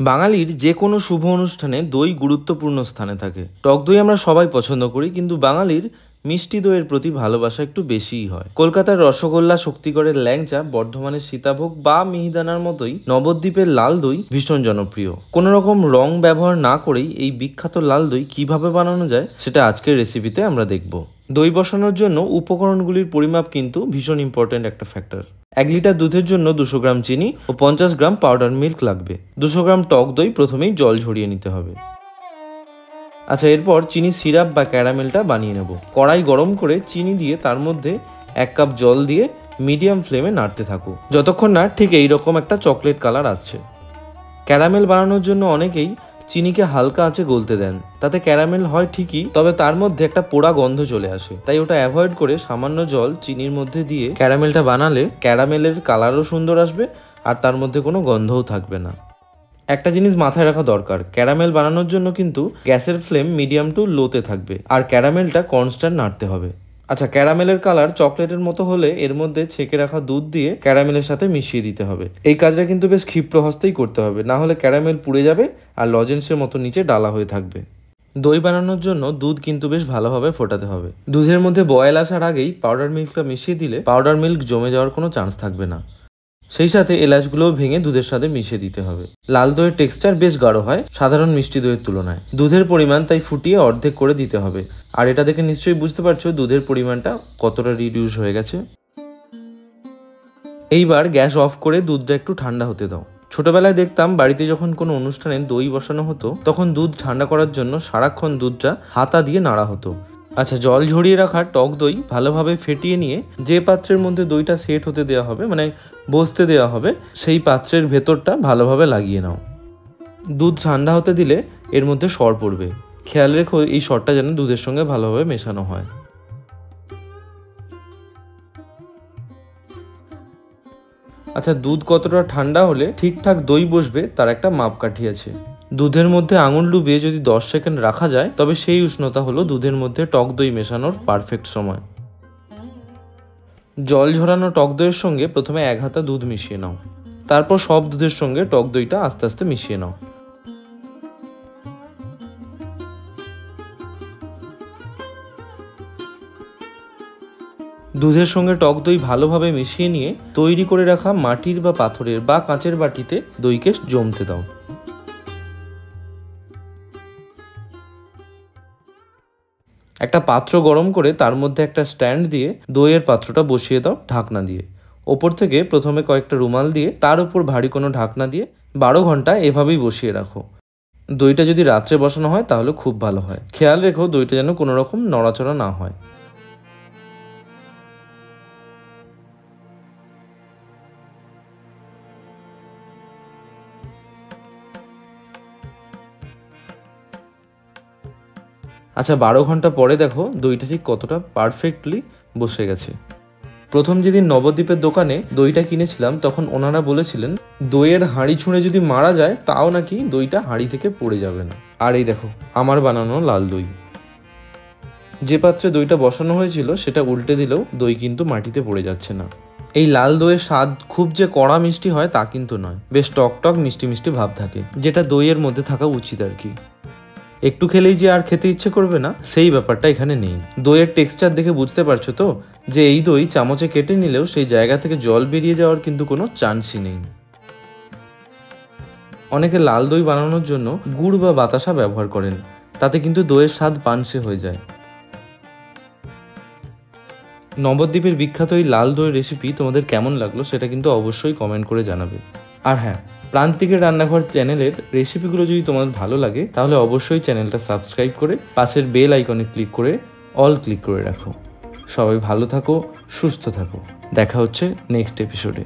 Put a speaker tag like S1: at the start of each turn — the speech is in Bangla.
S1: বাঙালির যে কোনো শুভ অনুষ্ঠানে দই গুরুত্বপূর্ণ স্থানে থাকে। টক দই আমরা সবাই পছন্দ করি, কিন্তু বাঙালির মিষ্টি দইয়ের প্রতি ভালোবাসা একটু বেশিই হয়। কলকাতার রসগোল্লা, শক্তিগড়ের ল্যাংচা, বর্ধমানের সীতাভোগ বা মিহিদানার মতোই নবদ্বীপের লাল দই ভীষণ জনপ্রিয়। কোনো রকম রং ব্যবহার না করেই এই বিখ্যাত লাল দই কিভাবে বানানো যায় সেটা আজকের রেসিপিতে আমরা দেখব। দই বসানোর জন্য উপকরণগুলির পরিমাপ কিন্তু ভীষণ ইম্পর্টেন্ট একটা ফ্যাক্টর। 1 লিটার দুধের জন্য 200 গ্রাম চিনি ও 50 গ্রাম পাউডার মিল্ক লাগবে। 200 গ্রাম টক দই প্রথমেই জল ঝরিয়ে নিতে হবে। আচ্ছা, এরপর চিনি সিরাপ বা ক্যারামেলটা বানিয়ে নেব। কড়াই গরম করে চিনি দিয়ে তার মধ্যে 1 কাপ জল দিয়ে মিডিয়াম ফ্লেমে নাড়তে থাকো, যতক্ষণ না ঠিক এইরকম একটা চকলেট কালার আসছে। ক্যারামেল বানানোর জন্য অনেকেই চিনিকে হালকা আঁচে গলতে দেন, তাতে ক্যারামেল হয় ঠিকই, তবে তার মধ্যে একটা পোড়া গন্ধ চলে আসে। তাই ওটা অ্যাভয়েড করে সামান্য জল চিনির মধ্যে দিয়ে ক্যারামেলটা বানালে ক্যারামেলের কালারও সুন্দর আসবে আর তার মধ্যে কোনো গন্ধও থাকবে না। একটা জিনিস মাথায় রাখা দরকার, ক্যারামেল বানানোর জন্য কিন্তু গ্যাসের ফ্লেম মিডিয়াম টু লোতে থাকবে আর ক্যারামেলটা কনস্ট্যান্ট নাড়তে হবে। আচ্ছা, ক্যারামেলের কালার চকলেটের মতো হলে এর মধ্যে ছেঁকে রাখা দুধ দিয়ে ক্যারামেলের সাথে মিশিয়ে দিতে হবে। এই কাজটা কিন্তু বেশ ক্ষিপ্র হস্তেই করতে হবে, না হলে ক্যারামেল পুড়ে যাবে আর লজেন্সের মতো নিচে ডালা হয়ে থাকবে। দই বানানোর জন্য দুধ কিন্তু বেশ ভালোভাবে ফোটাতে হবে। দুধের মধ্যে বয়েল আসার আগেই পাউডার মিল্কটা মিশিয়ে দিলে পাউডার মিল্ক জমে যাওয়ার কোনো চান্স থাকবে না। সেই সাথে এলাচগুলোও ভেঙে দুধের সাথে মিশিয়ে দিতে হবে। লাল দইয়ের টেক্সচার বেশ গাঢ় হয় সাধারণ মিষ্টি দইয়ের তুলনায়। দুধের পরিমাণ তাই ফুটিয়ে অর্ধেক করে দিতে হবে। আর এটা দেখে নিশ্চয়ই বুঝতে পারছো দুধের পরিমাণটা কতটা রিডিউস হয়ে গেছে। এইবার গ্যাস অফ করে দুধটা একটু ঠান্ডা হতে দাও। ছোটবেলায় দেখতাম বাড়িতে যখন কোনো অনুষ্ঠানে দই বসানো হতো তখন দুধ ঠান্ডা করার জন্য সারাক্ষণ দুধটা হাতা দিয়ে নাড়া হতো। আচ্ছা, জল ঝরিয়ে রাখা টক দই ভালোভাবে ফেটিয়ে নিয়ে যে পাত্রের মধ্যে দইটা সেট হতে দেওয়া হবে, মানে বসতে দেওয়া হবে, সেই পাত্রের ভেতরটা ভালোভাবে লাগিয়ে নাও। দুধ ঠান্ডা হতে দিলে এর মধ্যে সর পড়বে, খেয়াল রেখো এই সরটা যেন দুধের সঙ্গে ভালোভাবে মেশানো হয়। আচ্ছা, দুধ কতটা ঠান্ডা হলে ঠিকঠাক দই বসবে তার একটা মাপকাঠি আছে। দুধের মধ্যে আঙুল ডুবিয়ে যদি 10 সেকেন্ড রাখা যায় তবে সেই উষ্ণতা হলো দুধের মধ্যে টক দই মেশানোর পারফেক্ট সময়। জল ঝরানো টক দইয়ের সঙ্গে প্রথমে 1 হাতা দুধ মিশিয়ে নাও, তারপর সব দুধের সঙ্গে টক দইটা আস্তে আস্তে মিশিয়ে নাও। দুধের সঙ্গে টক দই ভালোভাবে মিশিয়ে নিয়ে তৈরি করে রাখা মাটির বা পাথরের বা কাঁচের বাটিতে দইকে জমতে দাও। একটা পাত্র গরম করে তার মধ্যে একটা স্ট্যান্ড দিয়ে দইয়ের পাত্রটা বসিয়ে দাও ঢাকনা দিয়ে। ওপর থেকে প্রথমে কয়েকটা রুমাল দিয়ে তার উপর ভারী কোনো ঢাকনা দিয়ে 12 ঘন্টা এভাবেই বসিয়ে রাখো। দইটা যদি রাত্রে বসানো হয় তাহলে খুব ভালো হয়। খেয়াল রেখো দইটা যেন কোনো রকম নড়াচড়া না হয়। আচ্ছা, 12 ঘন্টা পরে দেখো দইটা ঠিক কতটা পারফেক্টলি বসে গেছে। প্রথম যেদিন নবদ্বীপের দোকানে দইটা কিনেছিলাম তখন ওনারা বলেছিলেন দইয়ের হাঁড়ি ছুঁড়ে যদি মারা যায় তাও নাকি দইটা হাঁড়ি থেকে পড়ে যাবে না। আর এই দেখো আমার বানানো লাল দই। যে পাত্রে দইটা বসানো হয়েছিল সেটা উল্টে দিলেও দই কিন্তু মাটিতে পড়ে যাচ্ছে না। এই লাল দইয়ের স্বাদ খুব যে কড়া মিষ্টি হয় তা কিন্তু নয়, বেশ টক টক মিষ্টি মিষ্টি ভাব থাকে, যেটা দইয়ের মধ্যে থাকা উচিত আর কি। একটু খেলেই যে আর খেতে ইচ্ছে করবে না সেই ব্যাপারটা এখানে নেই। দইয়ের টেক্সচার দেখে বুঝতে পারছো তো যে এই দই চামচে কেটে নিলেও সেই জায়গা থেকে জল বেরিয়ে যাওয়ার কিন্তু কোনো চান্সই নেই। অনেকে লাল দই বানানোর জন্য গুড় বা বাতাসা ব্যবহার করেন, তাতে কিন্তু দইয়ের স্বাদ পানসে হয়ে যায়। নবদ্বীপের বিখ্যাত এই লাল দইয়ের রেসিপি তোমাদের কেমন লাগলো সেটা কিন্তু অবশ্যই কমেন্ট করে জানাবে। আর হ্যাঁ, প্রান্তিকের রান্নাঘর চ্যানেলের রেসিপিগুলো যদি তোমাদের ভালো লাগে তাহলে অবশ্যই চ্যানেলটা সাবস্ক্রাইব করে পাশের বেল আইকনে ক্লিক করে অল ক্লিক করে রাখো। সবাই ভালো থাকো, সুস্থ থাকো, দেখা হচ্ছে নেক্সট এপিসোডে।